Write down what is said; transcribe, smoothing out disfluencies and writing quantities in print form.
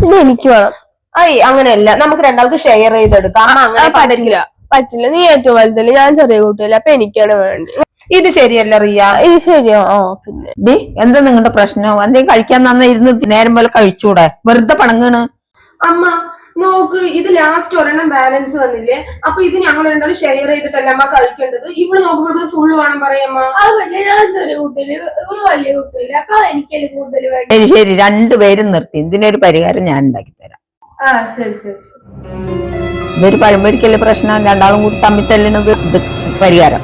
ഇത് എനിക്ക് വേണം. അങ്ങനെയല്ല, നമുക്ക് രണ്ടാൾക്ക് ഷെയർ ചെയ്തെടുക്കാം. അങ്ങനെ പറ്റില്ല. നീ ഏറ്റവും വലുതല്ലേ, ഞാൻ ചെറിയ കുട്ടിയല്ല, അപ്പൊ എനിക്കാണ് വേണ്ടത്. ഇത് ശരിയല്ല റിയ. ഇത് ശരിയോ? പിന്നെ എന്താ നിങ്ങളുടെ പ്രശ്നം? എന്തെങ്കിലും കഴിക്കാൻ നന്നായിരുന്നു നേരം പോലെ കഴിച്ചൂടെ? വെറുതെ പണങ്ങണ്. അമ്മ നോക്ക്, ഇത് ലാസ്റ്റ് ഒരെണ്ണം ബാലൻസ് വന്നില്ലേ? അപ്പൊ ഇത് ഞങ്ങൾ രണ്ടാളും ഷെയർ ചെയ്തിട്ടല്ല അമ്മ കഴിക്കേണ്ടത്. ഇവിടെ നോക്കുമ്പോൾ ഫുള്ള് വേണം പറയമ്മ. അതല്ലേ, ഞാൻ ചെറിയ കുട്ടിയില്, വലിയ കുട്ടിയില്ല, അപ്പൊ എനിക്കല്ലേ കൂടുതൽ വേണ്ട. ശരി, രണ്ടുപേരും നിർത്തി. ഇതിനൊരു പരിഹാരം ഞാൻ ഉണ്ടാക്കി തരാം. ശരി. ഇതൊരു പഴമ്പൊരിക്കല്ലേ പ്രശ്നം, രണ്ടാളും കൂടി തമ്മിൽ തല്ലുന്നത്. ഇത് പരിഹാരം.